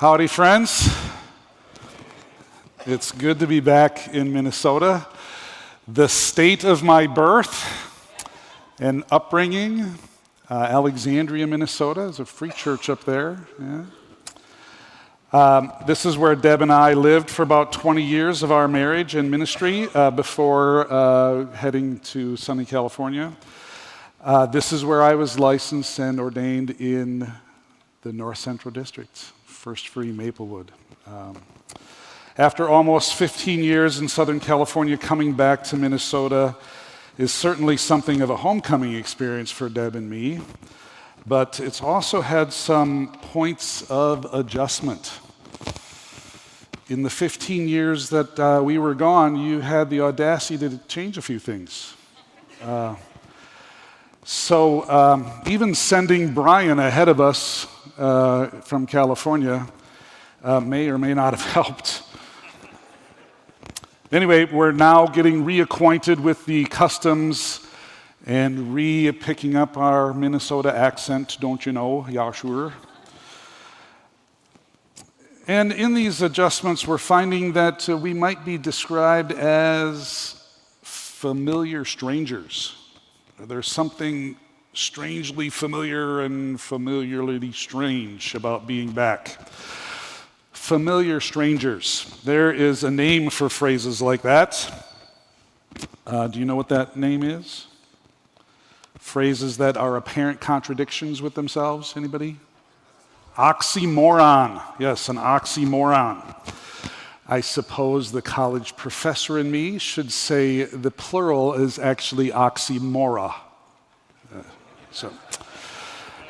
Howdy, friends. It's good to be back in Minnesota. The state of my birth and upbringing, Alexandria, Minnesota, is a free church up there. Yeah. This is where Deb and I lived for about 20 years of our marriage and ministry before heading to sunny California. This is where I was licensed and ordained in the North Central District, First Free Maplewood. After almost 15 years in Southern California, coming back to Minnesota is certainly something of a homecoming experience for Deb and me, but it's also had some points of adjustment. In the 15 years that we were gone, you had the audacity to change a few things. So even sending Brian ahead of us from California may or may not have helped. Anyway, we're now getting reacquainted with the customs and picking up our Minnesota accent, don't you know, ja sure. And in these adjustments, we're finding that we might be described as familiar strangers. There's something strangely familiar and familiarly strange about being back. Familiar strangers. There is a name for phrases like that. Do you know what that name is? Phrases that are apparent contradictions with themselves. Anybody? Oxymoron. Yes, an oxymoron. I suppose the college professor in me should say the plural is actually oxymora. So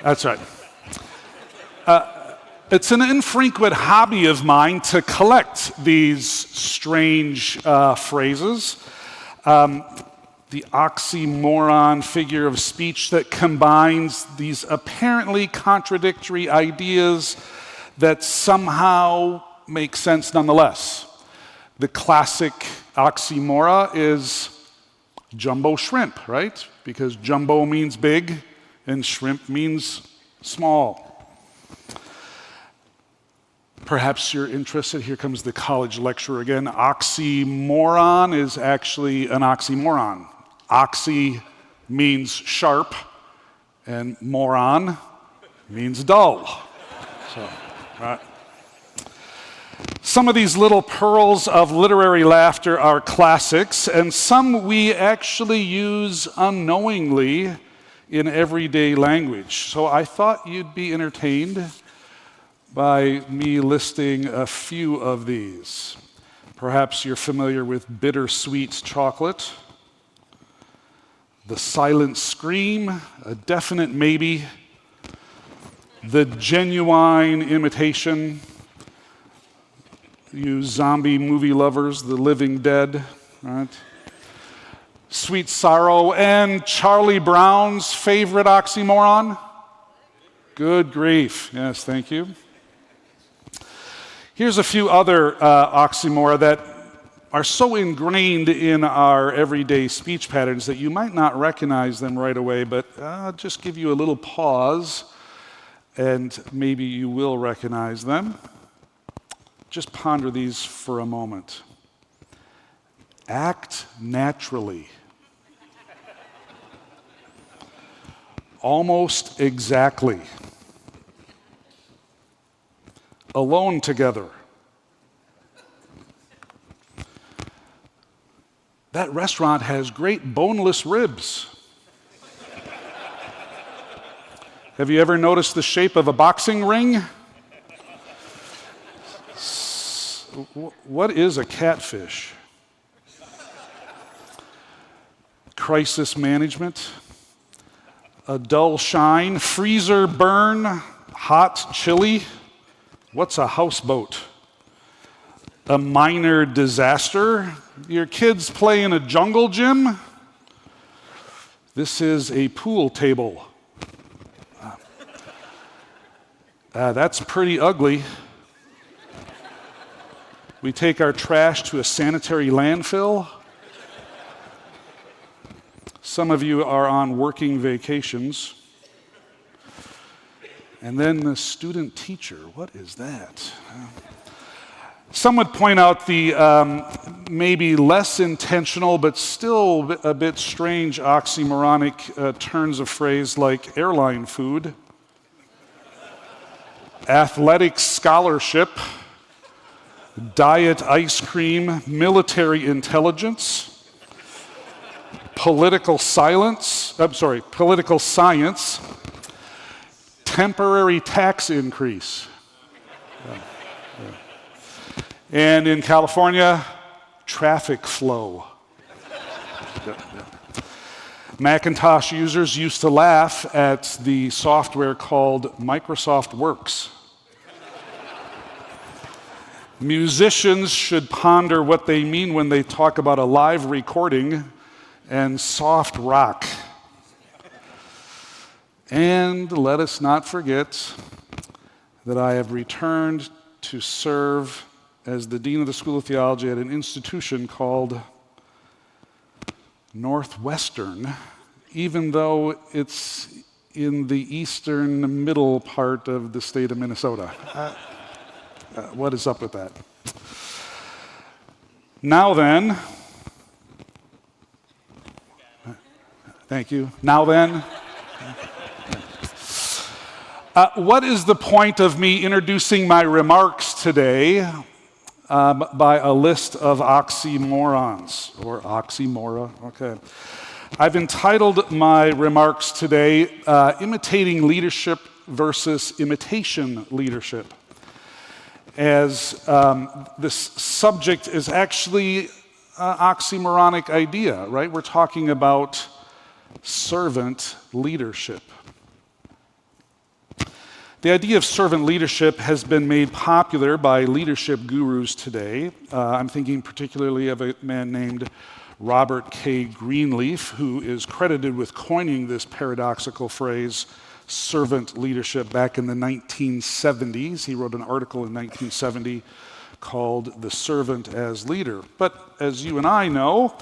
that's right. It's an infrequent hobby of mine to collect these strange phrases. The oxymoron figure of speech that combines these apparently contradictory ideas that somehow make sense nonetheless. The classic oxymora is jumbo shrimp, right? Because jumbo means big and shrimp means small. Perhaps you're interested, here comes the college lecturer again. Oxymoron is actually an oxymoron. Oxy means sharp, and moron means dull. So, right. Some of these little pearls of literary laughter are classics, and some we actually use unknowingly in everyday language. So I thought you'd be entertained by me listing a few of these. Perhaps you're familiar with bittersweet chocolate, the silent scream, a definite maybe, the genuine imitation, you zombie movie lovers, the living dead, right? Sweet sorrow, and Charlie Brown's favorite oxymoron? Good grief. Yes, thank you. Here's a few other oxymora that are so ingrained in our everyday speech patterns that you might not recognize them right away, but I'll just give you a little pause, and maybe you will recognize them. Just ponder these for a moment. Act naturally. Almost exactly. Alone together. That restaurant has great boneless ribs. Have you ever noticed the shape of a boxing ring? What is a catfish? Crisis management. A dull shine. Freezer burn. Hot chili. What's a houseboat? A minor disaster? Your kids play in a jungle gym? This is a pool table. That's pretty ugly. We take our trash to a sanitary landfill. Some of you are on working vacations. And then the student teacher, what is that? Some would point out the maybe less intentional but still a bit strange oxymoronic turns of phrase like airline food, athletic scholarship, diet ice cream, military intelligence, political science, temporary tax increase. And in California, traffic flow. Macintosh users used to laugh at the software called Microsoft Works. Musicians should ponder what they mean when they talk about a live recording and soft rock. And let us not forget that I have returned to serve as the Dean of the School of Theology at an institution called Northwestern, even though it's in the eastern middle part of the state of Minnesota. What is up with that? Now then, thank you. Now then, what is the point of me introducing my remarks today by a list of oxymorons, or oxymora, okay. I've entitled my remarks today, Imitating Leadership versus Imitation Leadership, as this subject is actually an oxymoronic idea, right? We're talking about servant leadership. The idea of servant leadership has been made popular by leadership gurus today. I'm thinking particularly of a man named Robert K. Greenleaf, who is credited with coining this paradoxical phrase, servant leadership, back in the 1970s. He wrote an article in 1970 called The Servant as Leader. But as you and I know,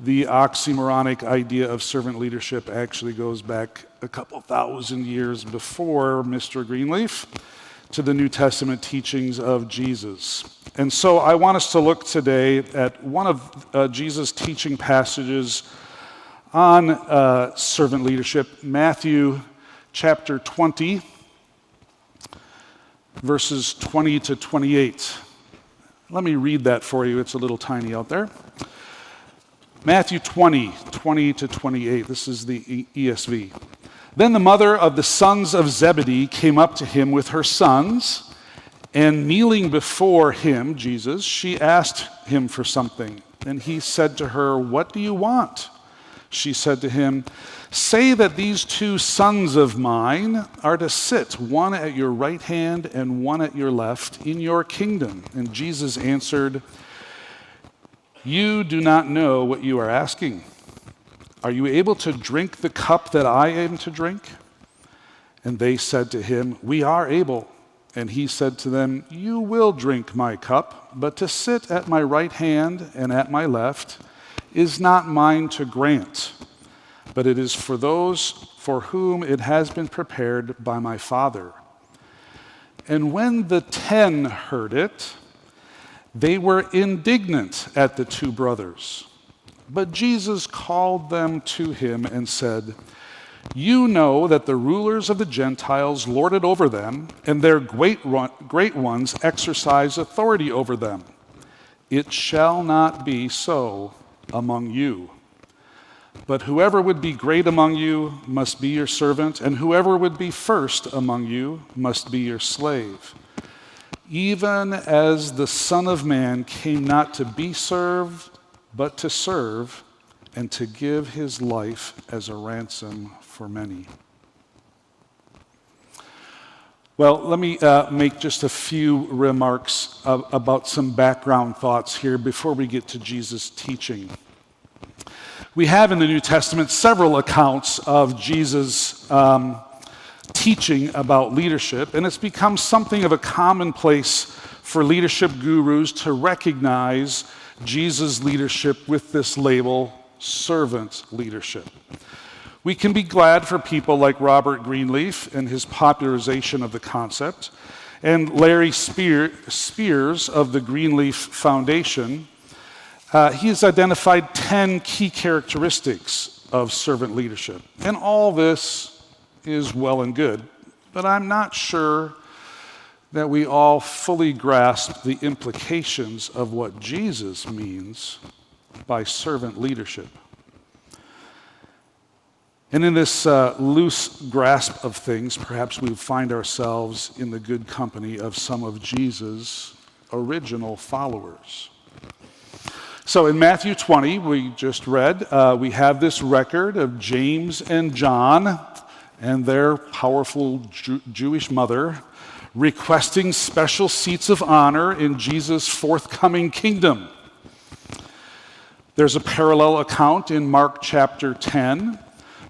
the oxymoronic idea of servant leadership actually goes back a couple thousand years before Mr. Greenleaf to the New Testament teachings of Jesus. And so I want us to look today at one of Jesus' teaching passages on servant leadership, Matthew chapter 20, verses 20 to 28. Let me read that for you. It's a little tiny out there. Matthew 20 to 28. This is the ESV. Then the mother of the sons of Zebedee came up to him with her sons, and kneeling before him, Jesus, she asked him for something. And he said to her, "What do you want?" She said to him, "Say that these two sons of mine are to sit, one at your right hand and one at your left, in your kingdom." And Jesus answered, "You do not know what you are asking. Are you able to drink the cup that I am to drink?" And they said to him, "We are able." And he said to them, "You will drink my cup, but to sit at my right hand and at my left is not mine to grant, but it is for those for whom it has been prepared by my Father." And when the 10 heard it, they were indignant at the two brothers. But Jesus called them to him and said, "You know that the rulers of the Gentiles lord it over them, and their great ones exercise authority over them. It shall not be so among you. But whoever would be great among you must be your servant, and whoever would be first among you must be your slave. Even as the Son of Man came not to be served, but to serve, and to give his life as a ransom for many." Well, let me make just a few remarks about some background thoughts here before we get to Jesus' teaching. We have in the New Testament several accounts of Jesus' teaching about leadership, and it's become something of a commonplace for leadership gurus to recognize Jesus' leadership with this label, servant leadership. We can be glad for people like Robert Greenleaf and his popularization of the concept, and Larry Spears of the Greenleaf Foundation. He has identified 10 key characteristics of servant leadership. And all this is well and good, but I'm not sure that we all fully grasp the implications of what Jesus means by servant leadership. And in this loose grasp of things, perhaps we find ourselves in the good company of some of Jesus' original followers. So in Matthew 20, we just read, we have this record of James and John and their powerful Jewish mother requesting special seats of honor in Jesus' forthcoming kingdom. There's a parallel account in Mark chapter 10.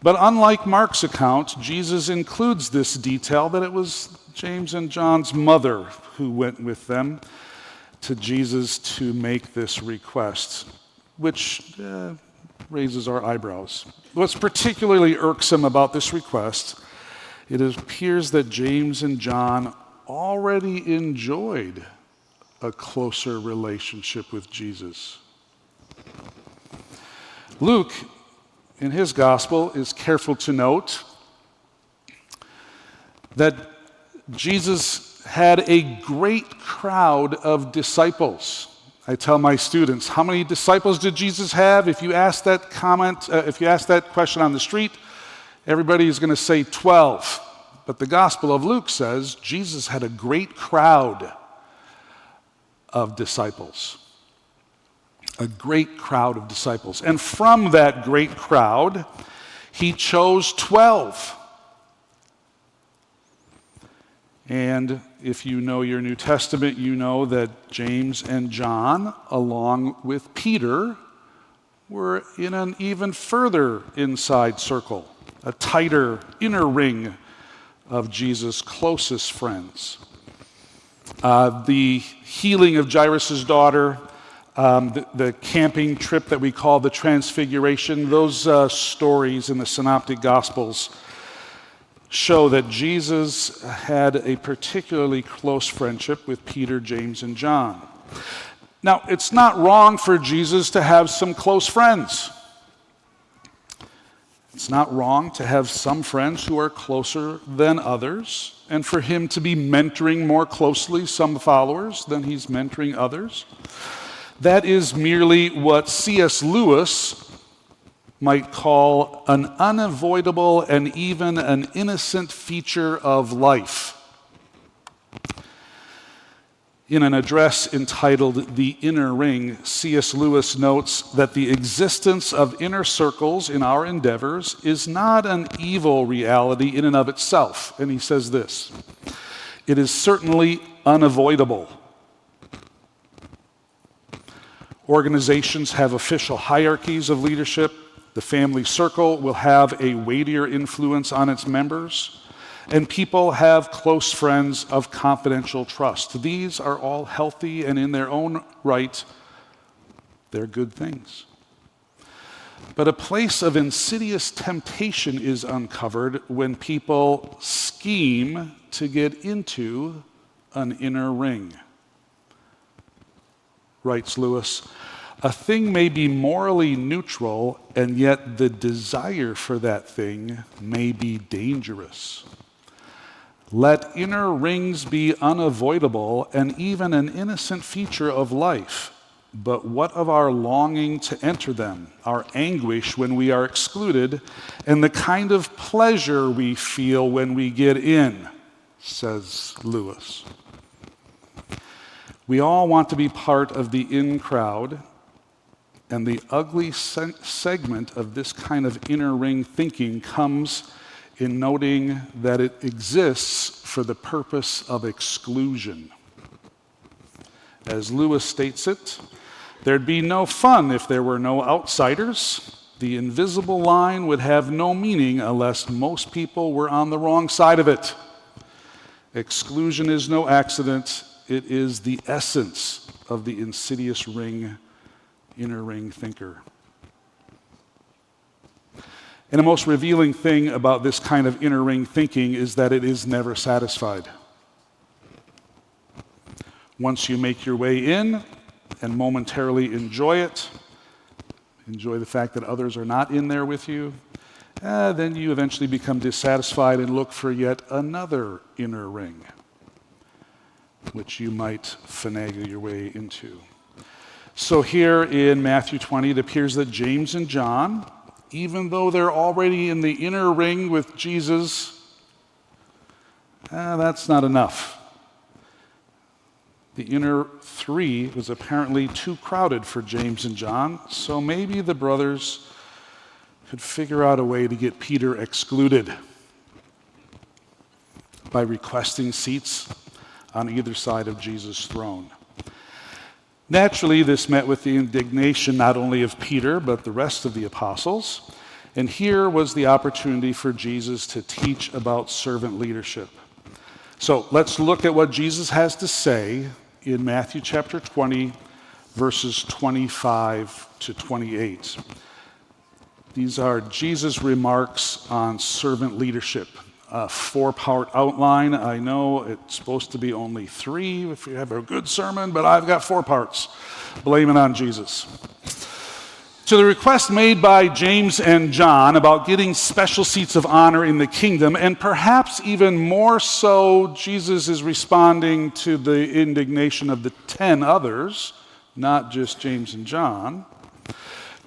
But unlike Mark's account, Jesus includes this detail that it was James and John's mother who went with them to Jesus to make this request, which raises our eyebrows. What's particularly irksome about this request, it appears that James and John already enjoyed a closer relationship with Jesus. Luke, in his gospel, is careful to note that Jesus had a great crowd of disciples. I tell my students, how many disciples did Jesus have? If you ask that question on the street, everybody is going to say 12. But the Gospel of Luke says Jesus had a great crowd of disciples. A great crowd of disciples. And from that great crowd, he chose 12. And if you know your New Testament, you know that James and John, along with Peter, were in an even further inside circle, a tighter inner ring of Jesus' closest friends. The healing of Jairus' daughter, the camping trip that we call the Transfiguration, those stories in the Synoptic Gospels show that Jesus had a particularly close friendship with Peter, James, and John. Now, it's not wrong for Jesus to have some close friends. It's not wrong to have some friends who are closer than others, and for him to be mentoring more closely some followers than he's mentoring others. That is merely what C.S. Lewis might call an unavoidable and even an innocent feature of life. In an address entitled The Inner Ring, C.S. Lewis notes that the existence of inner circles in our endeavors is not an evil reality in and of itself. And he says this, it is certainly unavoidable. Organizations have official hierarchies of leadership. The family circle will have a weightier influence on its members. And people have close friends of confidential trust. These are all healthy, and in their own right, they're good things. But a place of insidious temptation is uncovered when people scheme to get into an inner ring. Writes Lewis, a thing may be morally neutral, and yet the desire for that thing may be dangerous. Let inner rings be unavoidable and even an innocent feature of life. But what of our longing to enter them, our anguish when we are excluded, and the kind of pleasure we feel when we get in, says Lewis. We all want to be part of the in crowd, and the ugly segment of this kind of inner ring thinking comes in noting that it exists for the purpose of exclusion. As Lewis states it, there'd be no fun if there were no outsiders. The invisible line would have no meaning unless most people were on the wrong side of it. Exclusion is no accident. It is the essence of the insidious ring, inner ring thinker. And the most revealing thing about this kind of inner ring thinking is that it is never satisfied. Once you make your way in and momentarily enjoy it, enjoy the fact that others are not in there with you, then you eventually become dissatisfied and look for yet another inner ring, which you might finagle your way into. So here in Matthew 20, it appears that James and John, even though they're already in the inner ring with Jesus, that's not enough. The inner three was apparently too crowded for James and John, so maybe the brothers could figure out a way to get Peter excluded by requesting seats on either side of Jesus' throne. Naturally, this met with the indignation not only of Peter, but the rest of the apostles. And here was the opportunity for Jesus to teach about servant leadership. So let's look at what Jesus has to say in Matthew chapter 20, verses 25 to 28. These are Jesus' remarks on servant leadership. A 4-part outline. I know it's supposed to be only 3 if you have a good sermon, but I've got 4 parts. Blame it on Jesus. To the request made by James and John about getting special seats of honor in the kingdom, and perhaps even more so, Jesus is responding to the indignation of the 10 others, not just James and John.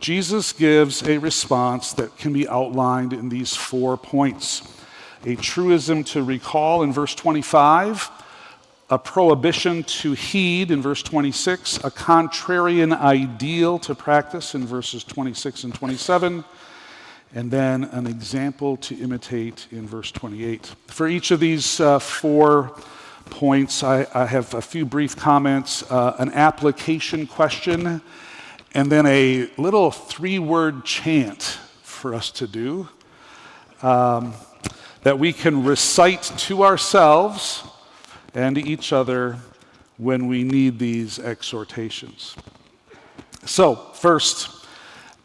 Jesus gives a response that can be outlined in these 4 points. A truism to recall in verse 25, a prohibition to heed in verse 26, a contrarian ideal to practice in verses 26 and 27, and then an example to imitate in verse 28. For each of these 4 points, I have a few brief comments, an application question, and then a little 3-word chant for us to do. That we can recite to ourselves and to each other when we need these exhortations. So, first,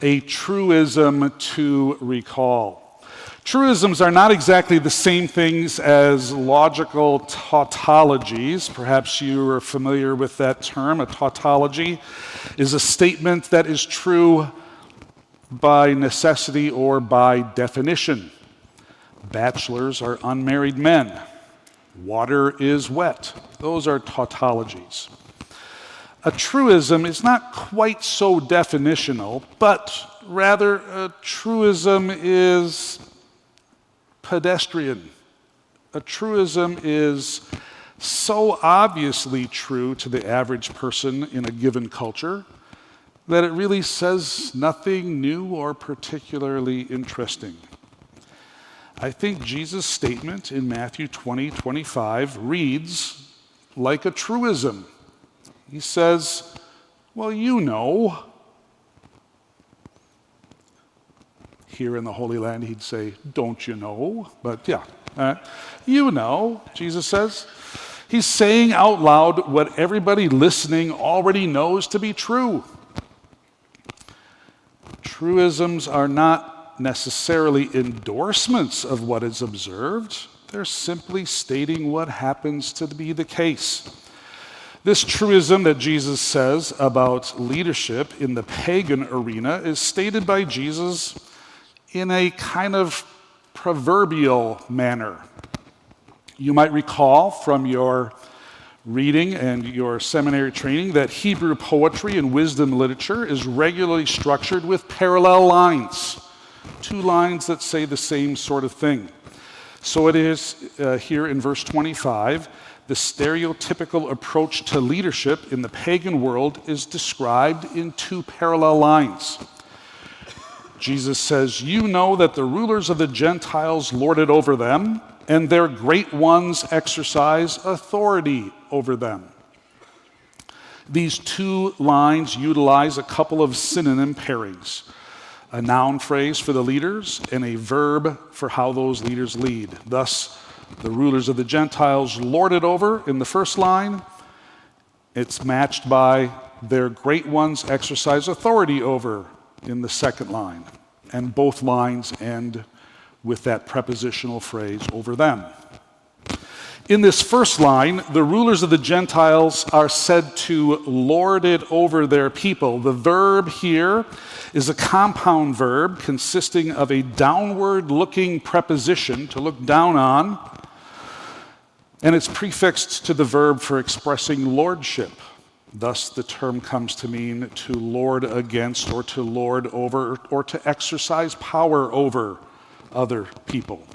a truism to recall. Truisms are not exactly the same things as logical tautologies. Perhaps you are familiar with that term. A tautology is a statement that is true by necessity or by definition. Bachelors are unmarried men. Water is wet. Those are tautologies. A truism is not quite so definitional, but rather a truism is pedestrian. A truism is so obviously true to the average person in a given culture that it really says nothing new or particularly interesting. I think Jesus' statement in Matthew 20:25 reads like a truism. He says, well, you know. Here in the Holy Land, he'd say, don't you know? But yeah, you know, Jesus says. He's saying out loud what everybody listening already knows to be true. Truisms are not necessarily endorsements of what is observed. They're simply stating what happens to be the case. This truism that Jesus says about leadership in the pagan arena is stated by Jesus in a kind of proverbial manner. You might recall from your reading and your seminary training that Hebrew poetry and wisdom literature is regularly structured with parallel lines. 2 lines that say the same sort of thing. So it is here in verse 25, the stereotypical approach to leadership in the pagan world is described in 2 parallel lines. Jesus says, you know that the rulers of the Gentiles lord it over them, and their great ones exercise authority over them. These 2 lines utilize a couple of synonym pairings. A noun phrase for the leaders, and a verb for how those leaders lead. Thus, the rulers of the Gentiles lord it over in the first line. It's matched by their great ones exercise authority over in the second line. and both lines end with that prepositional phrase, over them. In this first line, the rulers of the Gentiles are said to lord it over their people. The verb here is a compound verb consisting of a downward-looking preposition, to look down on, and it's prefixed to the verb for expressing lordship. Thus, the term comes to mean to lord against, or to lord over, or to exercise power over other people.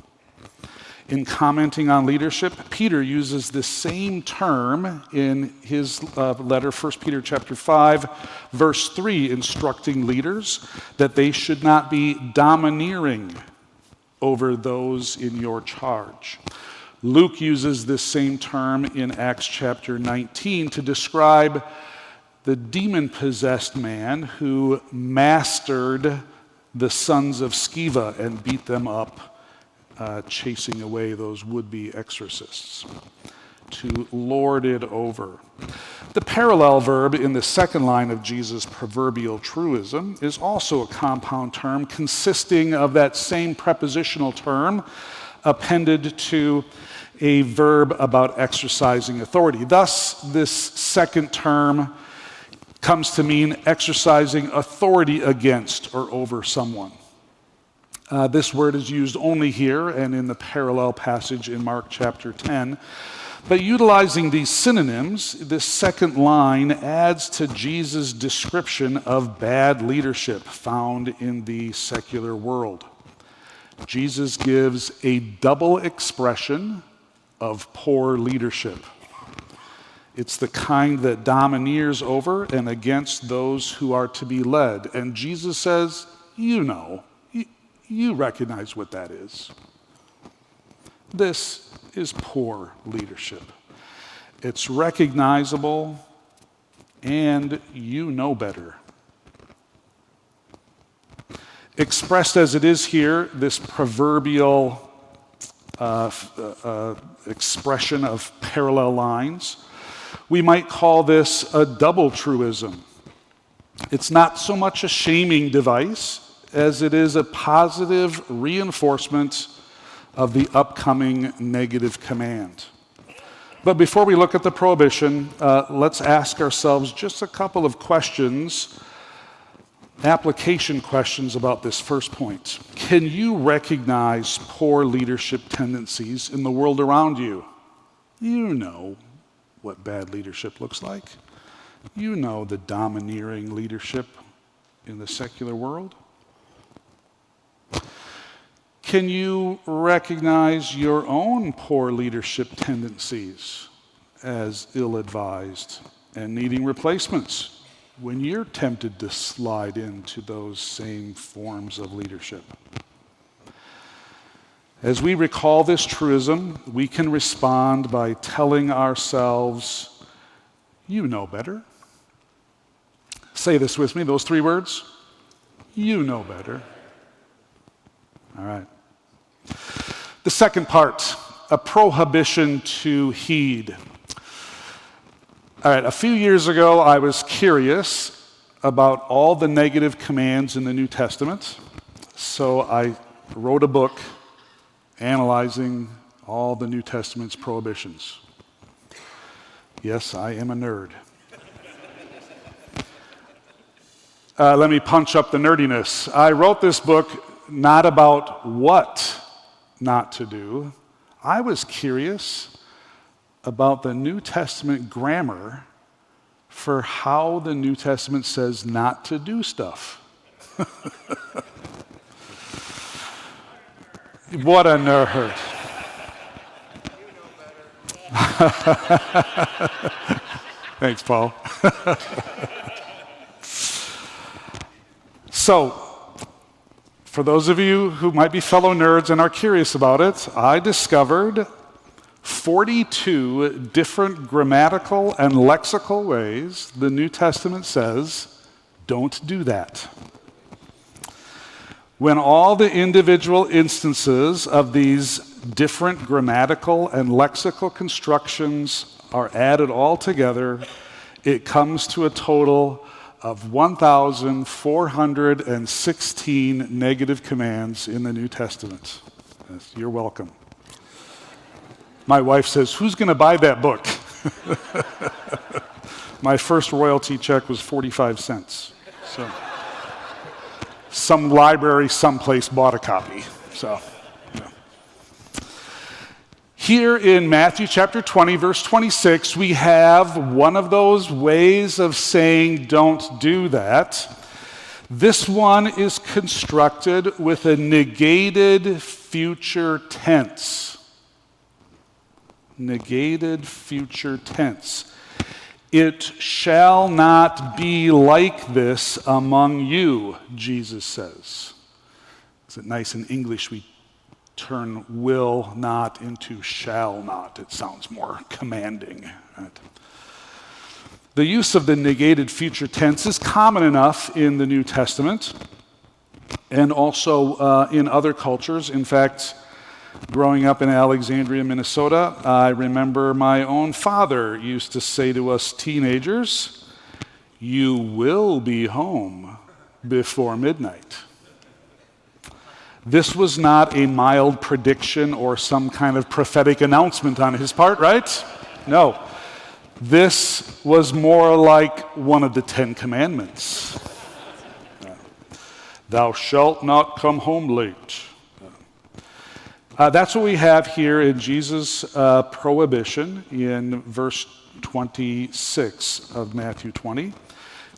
In commenting on leadership, Peter uses this same term in his letter, 1 Peter chapter 5, verse 3, instructing leaders that they should not be domineering over those in your charge. Luke uses this same term in Acts chapter 19 to describe the demon-possessed man who mastered the sons of Sceva and beat them up, chasing away those would-be exorcists, to lord it over. The parallel verb in the second line of Jesus' proverbial truism is also a compound term consisting of that same prepositional term appended to a verb about exercising authority. Thus, this second term comes to mean exercising authority against or over someone. This word is used only here and in the parallel passage in Mark chapter 10. But utilizing these synonyms, this second line adds to Jesus' description of bad leadership found in the secular world. Jesus gives a double expression of poor leadership. It's the kind that domineers over and against those who are to be led. And Jesus says, you recognize what that is. This is poor leadership. It's recognizable, and you know better. Expressed as it is here, this proverbial expression of parallel lines, we might call this a double truism. It's not so much a shaming device as it is a positive reinforcement of the upcoming negative command. But before we look at the prohibition, let's ask ourselves just a couple of questions, application questions about this first point. Can you recognize poor leadership tendencies in the world around you? You know what bad leadership looks like. You know the domineering leadership in the secular world. Can you recognize your own poor leadership tendencies as ill-advised and needing replacements when you're tempted to slide into those same forms of leadership? As we recall this truism, we can respond by telling ourselves, you know better. Say this with me, those three words. You know better. All right. The second part, a prohibition to heed. All right, a few years ago, I was curious about all the negative commands in the New Testament, so I wrote a book analyzing all the New Testament's prohibitions. Yes, I am a nerd. Let me punch up the nerdiness. I wrote this book not about what not to do. I was curious about the New Testament grammar for how the New Testament says not to do stuff. What a nerd. Thanks, Paul. So, for those of you who might be fellow nerds and are curious about it, I discovered 42 different grammatical and lexical ways the New Testament says, don't do that. When all the individual instances of these different grammatical and lexical constructions are added all together, it comes to a total of 1,416 negative commands in the New Testament. Yes, you're welcome. My wife says, "Who's going to buy that book?" My first royalty check was 45 cents. So some library someplace bought a copy. So yeah. Here in Matthew chapter 20, verse 26, we have one of those ways of saying don't do that. This one is constructed with a negated future tense. Negated future tense. It shall not be like this among you, Jesus says. Is it nice in English we turn will not into shall not? It sounds more commanding. Right? The use of the negated future tense is common enough in the New Testament and also in other cultures. In fact, growing up in Alexandria, Minnesota, I remember my own father used to say to us teenagers, "You will be home before midnight." This was not a mild prediction or some kind of prophetic announcement on his part, right? No. This was more like one of the 10 Commandments. Thou shalt not come home late. That's what we have here in Jesus' prohibition in verse 26 of Matthew 20.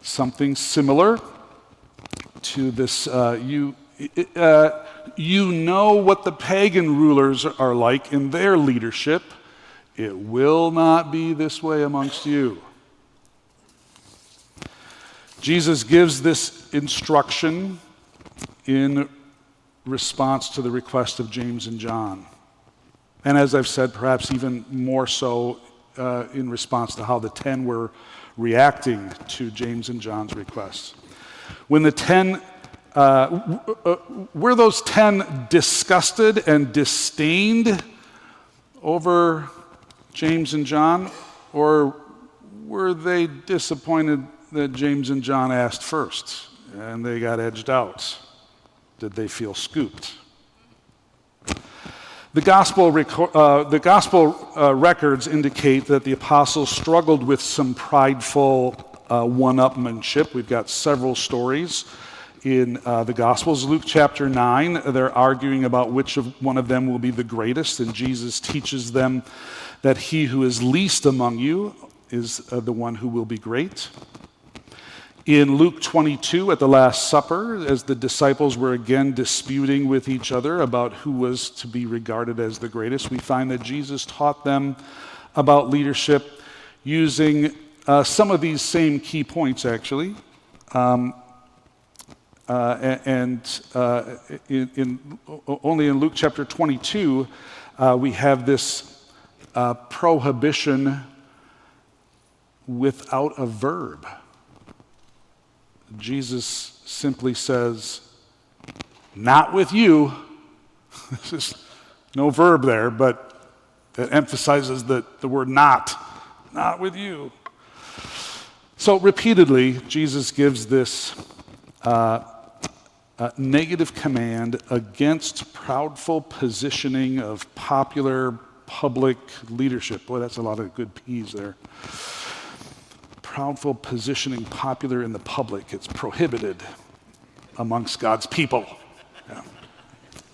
Something similar to this, you know what the pagan rulers are like in their leadership. It will not be this way amongst you. Jesus gives this instruction in response to the request of James and John. And as I've said, perhaps even more so in response to how the 10 were reacting to James and John's requests. When the 10 were those 10 disgusted and disdained over James and John, or were they disappointed that James and John asked first and they got edged out? Did they feel scooped? The gospel records indicate that the apostles struggled with some prideful one-upmanship. We've got several stories in the Gospels. Luke chapter 9, they're arguing about which one of them will be the greatest, and Jesus teaches them that he who is least among you is the one who will be great. In Luke 22, at the Last Supper, as the disciples were again disputing with each other about who was to be regarded as the greatest, we find that Jesus taught them about leadership using some of these same key points, actually. Only in Luke chapter 22, we have this prohibition without a verb. Jesus simply says, "Not with you." There's no verb there, but that emphasizes the word not with you. So repeatedly, Jesus gives this negative command against proudful positioning of popular public leadership. Boy, that's a lot of good P's there. Proudful positioning popular in the public. It's prohibited amongst God's people. Yeah.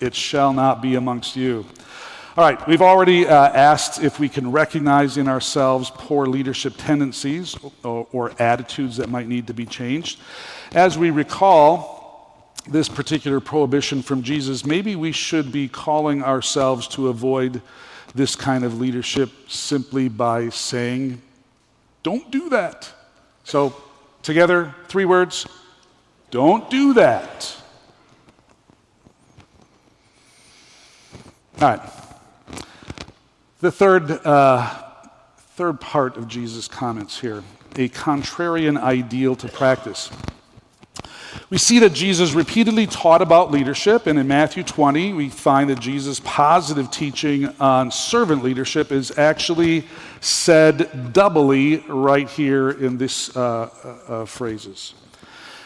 It shall not be amongst you. All right, we've already asked if we can recognize in ourselves poor leadership tendencies or attitudes that might need to be changed. As we recall this particular prohibition from Jesus, maybe we should be calling ourselves to avoid this kind of leadership simply by saying, "Don't do that." So, together, 3 words: don't do that. All right. The third part of Jesus' comments here, a contrarian ideal to practice. We see that Jesus repeatedly taught about leadership, and in Matthew 20, we find that Jesus' positive teaching on servant leadership is actually said doubly right here in these phrases.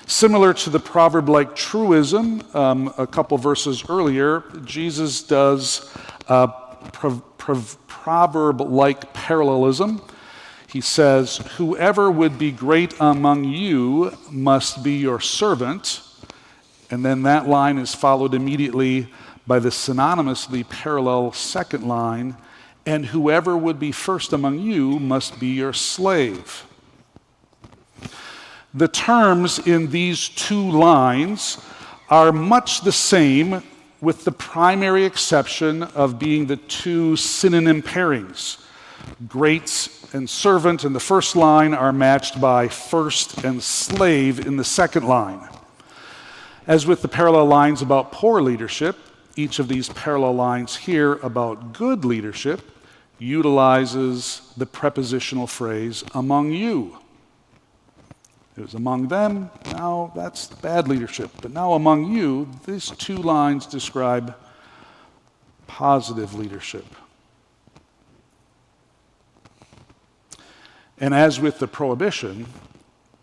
Similar to the proverb-like truism, a couple verses earlier, Jesus does proverb-like parallelism. He says, "Whoever would be great among you must be your servant." And then that line is followed immediately by the synonymously parallel second line, "And whoever would be first among you must be your slave." The terms in these two lines are much the same, with the primary exception of being the two synonym pairings. Great and servant in the first line are matched by first and slave in the second line. As with the parallel lines about poor leadership, each of these parallel lines here about good leadership utilizes the prepositional phrase "among you." It was among them, now that's bad leadership. But now among you, these two lines describe positive leadership. And as with the prohibition,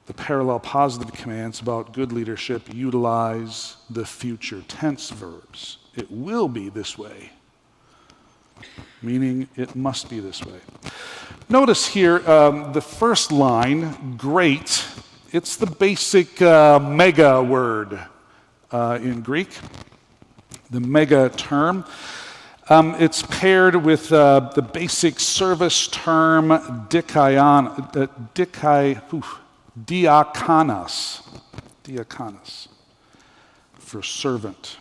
the parallel positive commands about good leadership utilize the future tense verbs. It will be this way, meaning it must be this way. Notice here the first line, great, it's the basic mega word in Greek, the mega term. It's paired with the basic service term diakonos, for servant.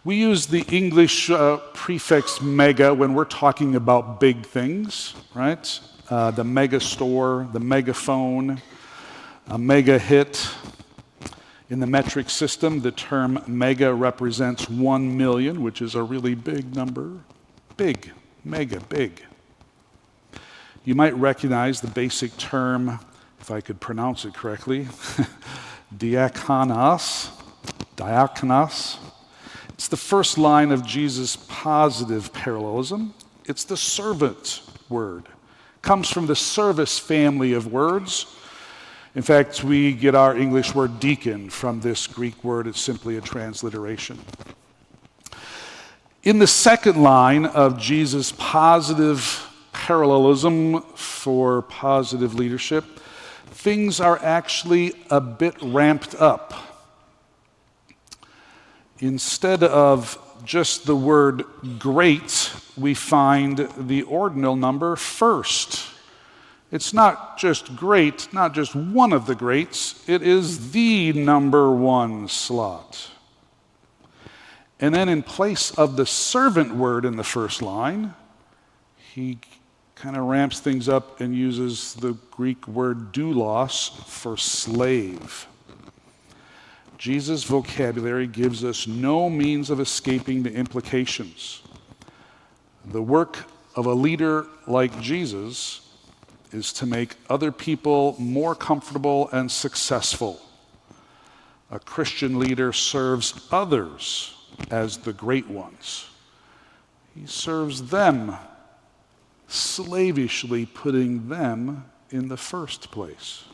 We use the English prefix mega when we're talking about big things, right? The mega store, the megaphone, a mega hit. In the metric system, the term mega represents 1 million, which is a really big number. Big, mega, big. You might recognize the basic term, if I could pronounce it correctly, diakonos. It's the first line of Jesus' positive parallelism. It's the servant word. It comes from the service family of words. In fact, we get our English word deacon from this Greek word. It's simply a transliteration. In the second line of Jesus' positive parallelism for positive leadership, things are actually a bit ramped up. Instead of just the word great, we find the ordinal number first. It's not just great, not just one of the greats, it is the number one slot. And then in place of the servant word in the first line, he kind of ramps things up and uses the Greek word doulos for slave. Jesus' vocabulary gives us no means of escaping the implications. The work of a leader like Jesus is to make other people more comfortable and successful. A Christian leader serves others as the great ones. He serves them, slavishly putting them in the first place.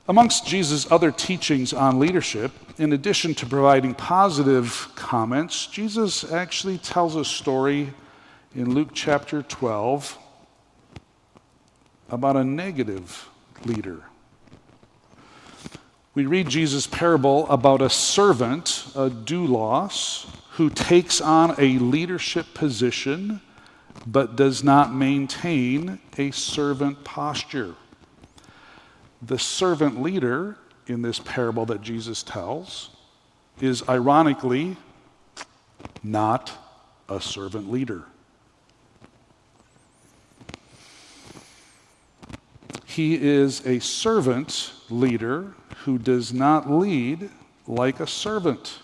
Amongst Jesus' other teachings on leadership, in addition to providing positive comments, Jesus actually tells a story in Luke chapter 12 about a negative leader. We read Jesus' parable about a servant, a doulos, who takes on a leadership position but does not maintain a servant posture. The servant leader in this parable that Jesus tells is ironically not a servant leader. He is a servant leader who does not lead like a servant.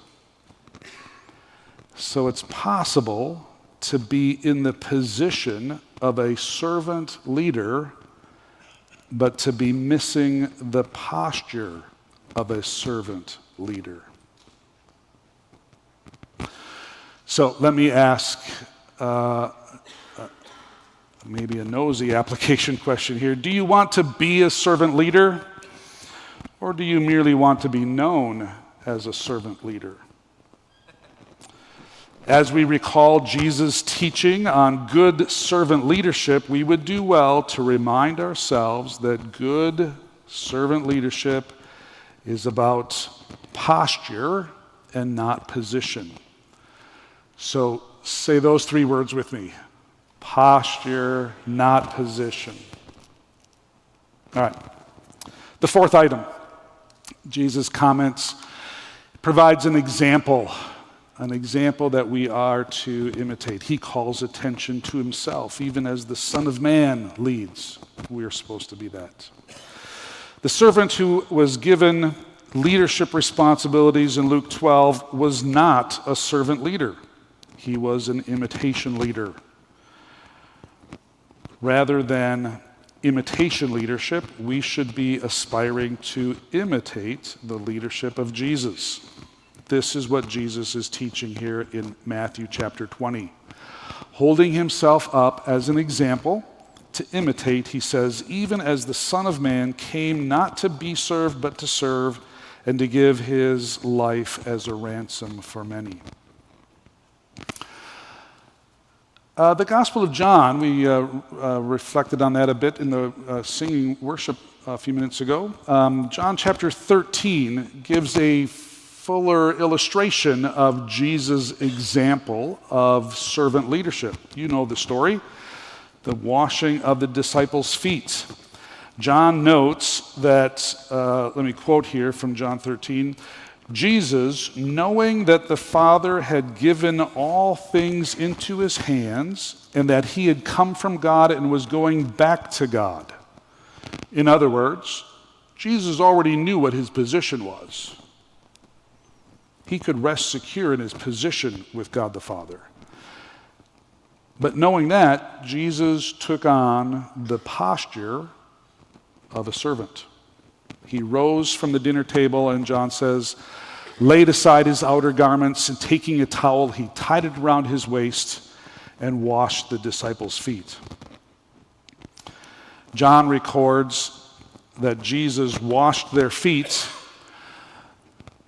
So it's possible to be in the position of a servant leader but to be missing the posture of a servant leader. So let me ask maybe a nosy application question here. Do you want to be a servant leader, or do you merely want to be known as a servant leader? As we recall Jesus' teaching on good servant leadership, we would do well to remind ourselves that good servant leadership is about posture and not position. So say those three words with me. Posture, not position. All right. The fourth item, Jesus comments, provides an example that we are to imitate. He calls attention to himself. Even as the Son of Man leads, we are supposed to be that. The servant who was given leadership responsibilities in Luke 12 was not a servant leader. He was an imitation leader. Rather than imitation leadership, we should be aspiring to imitate the leadership of Jesus. This is what Jesus is teaching here in Matthew chapter 20. Holding himself up as an example to imitate, he says, even as the Son of Man came not to be served, but to serve, and to give his life as a ransom for many. The Gospel of John, we reflected on that a bit in the singing worship a few minutes ago. John chapter 13 gives a fuller illustration of Jesus' example of servant leadership. You know the story, the washing of the disciples' feet. John notes that, let me quote here from John 13, Jesus, knowing that the Father had given all things into his hands and that he had come from God and was going back to God. In other words, Jesus already knew what his position was. He could rest secure in his position with God the Father. But knowing that, Jesus took on the posture of a servant. He rose from the dinner table, and John says, laid aside his outer garments, and taking a towel, he tied it around his waist and washed the disciples' feet. John records that Jesus washed their feet,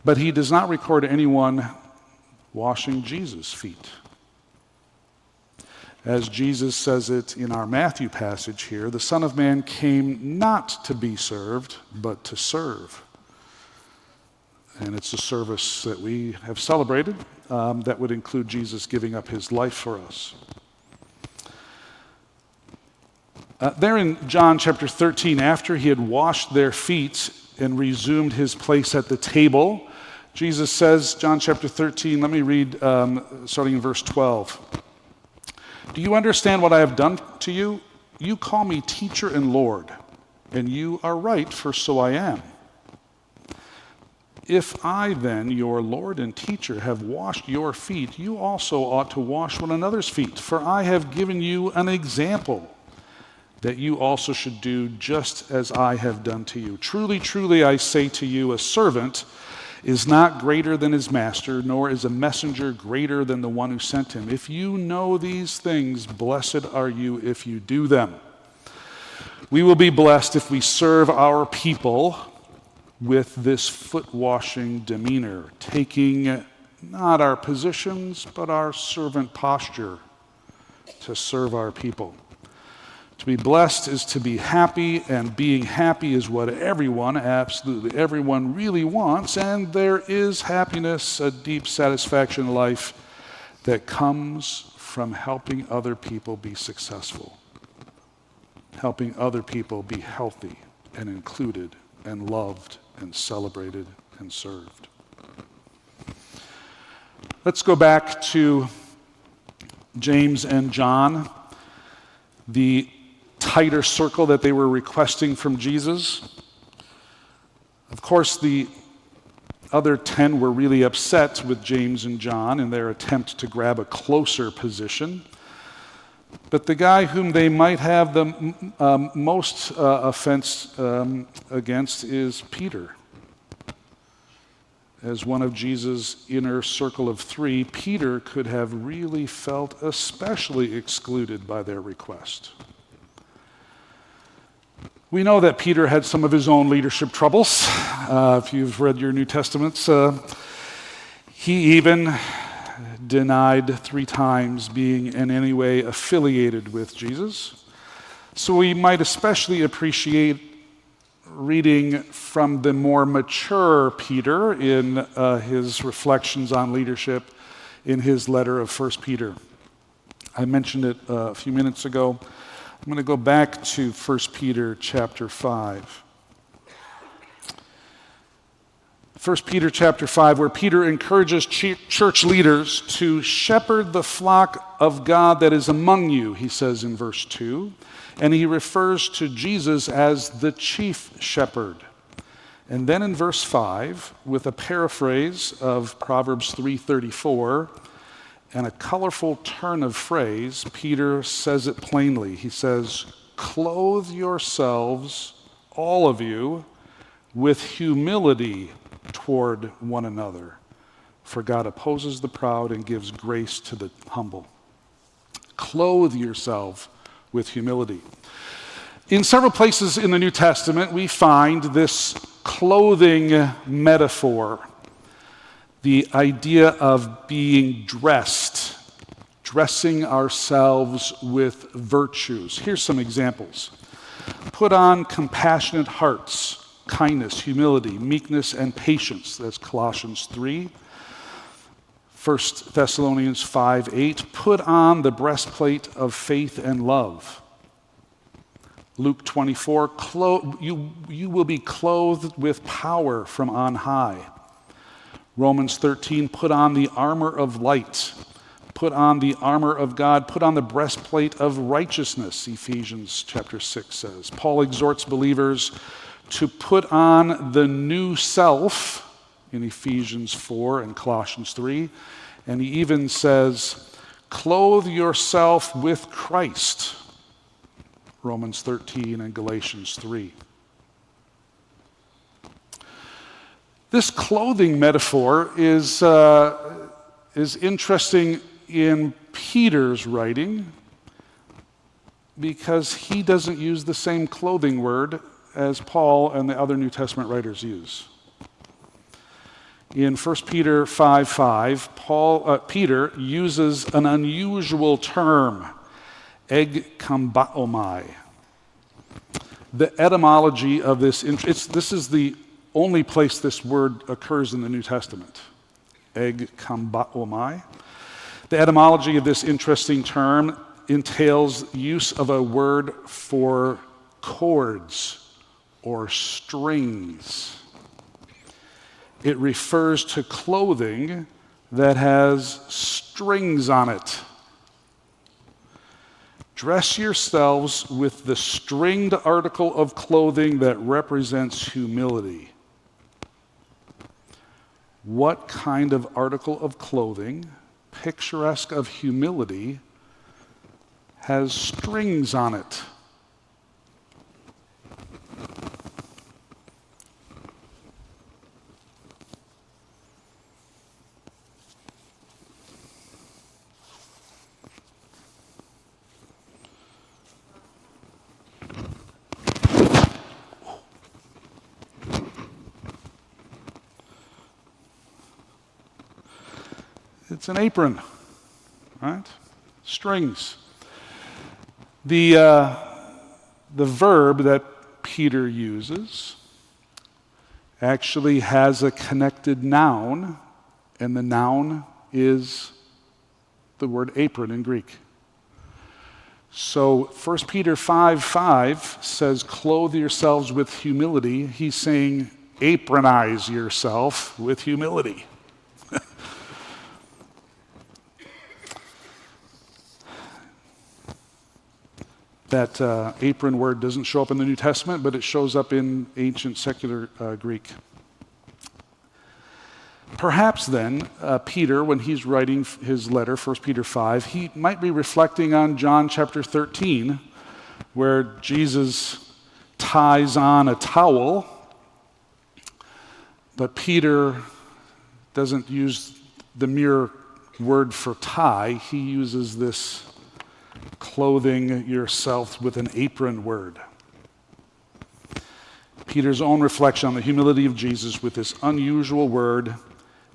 but he does not record anyone washing Jesus' feet. As Jesus says it in our Matthew passage here, the Son of Man came not to be served, but to serve. And it's a service that we have celebrated that would include Jesus giving up his life for us. There in John chapter 13, after he had washed their feet and resumed his place at the table, Jesus says, John chapter 13, let me read starting in verse 12. Do you understand what I have done to you? You call me teacher and Lord, and you are right, for so I am. If I then, your Lord and teacher, have washed your feet, you also ought to wash one another's feet, for I have given you an example that you also should do just as I have done to you. Truly, truly, I say to you, a servant is not greater than his master, nor is a messenger greater than the one who sent him. If you know these things, blessed are you if you do them. We will be blessed if we serve our people with this foot-washing demeanor, taking not our positions, but our servant posture to serve our people. To be blessed is to be happy, and being happy is what everyone, absolutely everyone, really wants, and there is happiness, a deep satisfaction in life that comes from helping other people be successful, helping other people be healthy and included and loved and celebrated and served. Let's go back to James and John, the tighter circle that they were requesting from Jesus. Of course, the other 10 were really upset with James and John in their attempt to grab a closer position. But the guy whom they might have the most offense against is Peter. As one of Jesus' inner circle of three, Peter could have really felt especially excluded by their request. We know that Peter had some of his own leadership troubles. If you've read your New Testaments, he even denied 3 times being in any way affiliated with Jesus. So we might especially appreciate reading from the more mature Peter in his reflections on leadership in his letter of 1 Peter. I mentioned it a few minutes ago. I'm going to go back to 1 Peter chapter 5. 1 Peter chapter 5, where Peter encourages church leaders to shepherd the flock of God that is among you, he says in verse 2. And he refers to Jesus as the chief shepherd. And then in verse 5, with a paraphrase of Proverbs 3:34 and a colorful turn of phrase, Peter says it plainly. He says, "Clothe yourselves, all of you, with humility toward one another, for God opposes the proud and gives grace to the humble." Clothe yourself with humility. In several places in the New Testament, we find this clothing metaphor, the idea of being dressed, dressing ourselves with virtues. Here's some examples. Put on compassionate hearts, kindness, humility, meekness, and patience. That's Colossians 3. 1 Thessalonians 5:8. Put on the breastplate of faith and love. Luke 24. You will be clothed with power from on high. Romans 13. Put on the armor of light. Put on the armor of God. Put on the breastplate of righteousness, Ephesians chapter 6 says. Paul exhorts believers to put on the new self in Ephesians 4 and Colossians 3. And he even says, clothe yourself with Christ, Romans 13 and Galatians 3. This clothing metaphor is interesting in Peter's writing because he doesn't use the same clothing word as Paul and the other New Testament writers use. In 1 Peter 5:5, Peter uses an unusual term, egkambaomai. The etymology of this is the only place this word occurs in the New Testament, egkambaomai. The etymology of this interesting term entails use of a word for cords or strings. It refers to clothing that has strings on it. Dress yourselves with the stringed article of clothing that represents humility. What kind of article of clothing, picturesque of humility, has strings on it? It's an apron, right? Strings. The verb that Peter uses actually has a connected noun, and the noun is the word apron in Greek. So 1 Peter 5:5 says, clothe yourselves with humility. He's saying, apronize yourself with humility. That apron word doesn't show up in the New Testament, but it shows up in ancient secular Greek. Perhaps then, Peter, when he's writing his letter, 1 Peter 5, he might be reflecting on John chapter 13, where Jesus ties on a towel, but Peter doesn't use the mere word for tie. He uses this clothing yourself with an apron word. Peter's own reflection on the humility of Jesus with this unusual word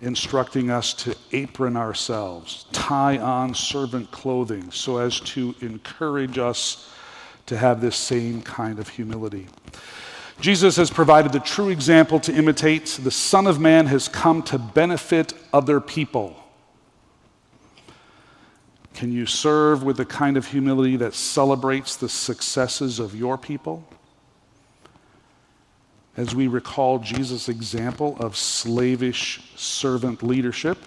instructing us to apron ourselves, tie on servant clothing so as to encourage us to have this same kind of humility. Jesus has provided the true example to imitate. The Son of Man has come to benefit other people. Can you serve with the kind of humility that celebrates the successes of your people? As we recall Jesus' example of slavish servant leadership,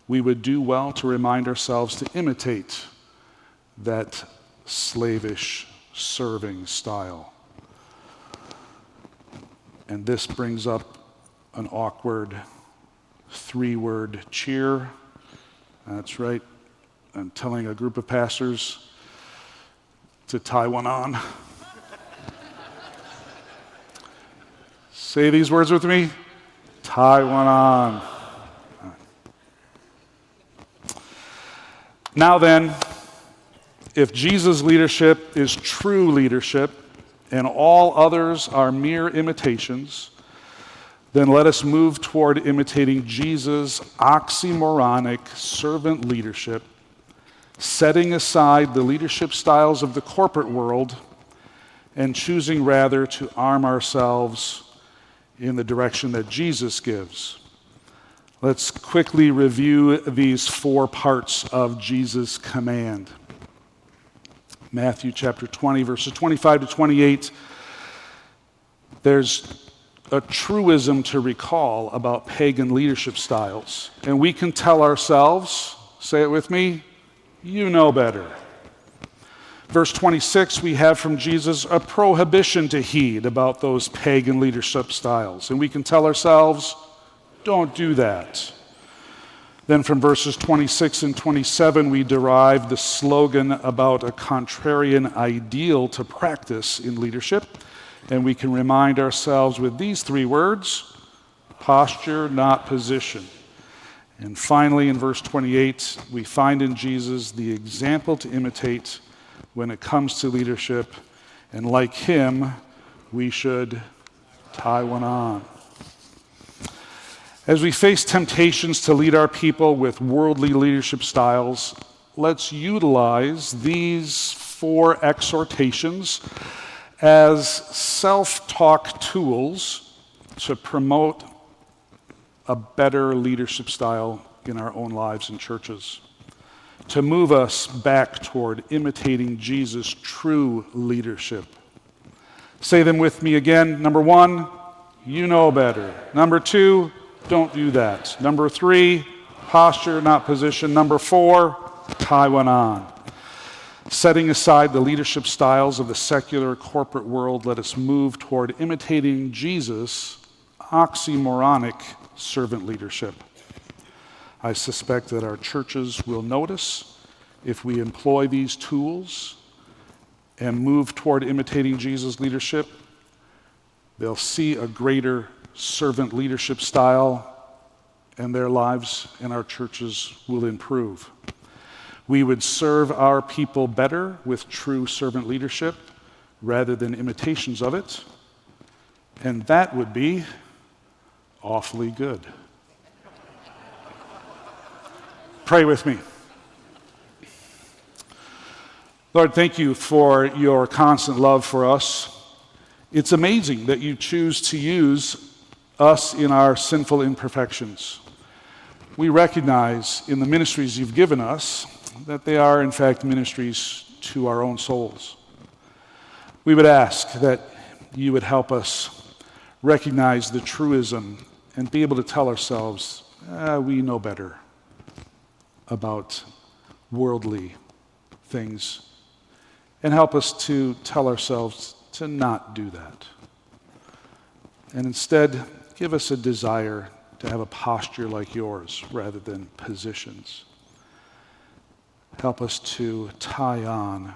we would do well to remind ourselves to imitate that slavish serving style. And this brings up an awkward three-word cheer. That's right. I'm telling a group of pastors to tie one on. Say these words with me. Tie one on. Now then, if Jesus' leadership is true leadership and all others are mere imitations, then let us move toward imitating Jesus' oxymoronic servant leadership, setting aside the leadership styles of the corporate world and choosing rather to arm ourselves in the direction that Jesus gives. Let's quickly review these four parts of Jesus' command. Matthew chapter 20, verses 25 to 28. There's a truism to recall about pagan leadership styles. And we can tell ourselves, say it with me, you know better. Verse 26, we have from Jesus a prohibition to heed about those pagan leadership styles. And we can tell ourselves, don't do that. Then from verses 26 and 27, we derive the slogan about a contrarian ideal to practice in leadership. And we can remind ourselves with these three words, posture, not position. And finally, in verse 28, we find in Jesus the example to imitate when it comes to leadership, and like him, we should tie one on. As we face temptations to lead our people with worldly leadership styles, let's utilize these four exhortations as self-talk tools to promote a better leadership style in our own lives and churches, to move us back toward imitating Jesus' true leadership. Say them with me again. Number one, you know better. Number two, don't do that. Number three, posture, not position. Number four, tie one on. Setting aside the leadership styles of the secular corporate world, let us move toward imitating Jesus' oxymoronic servant leadership. I suspect that our churches will notice if we employ these tools and move toward imitating Jesus' leadership. They'll see a greater servant leadership style, and their lives and our churches will improve. We would serve our people better with true servant leadership rather than imitations of it, and that would be awfully good. Pray with me. Lord, thank you for your constant love for us. It's amazing that you choose to use us in our sinful imperfections. We recognize in the ministries you've given us that they are, in fact, ministries to our own souls. We would ask that you would help us recognize the truism and be able to tell ourselves, we know better about worldly things, and help us to tell ourselves to not do that. And instead, give us a desire to have a posture like yours rather than positions. Help us to tie on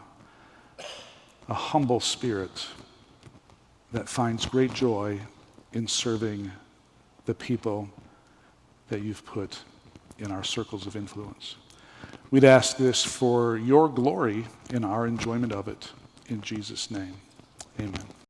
a humble spirit that finds great joy in serving the people that you've put in our circles of influence. We'd ask this for your glory and our enjoyment of it. In Jesus' name, amen.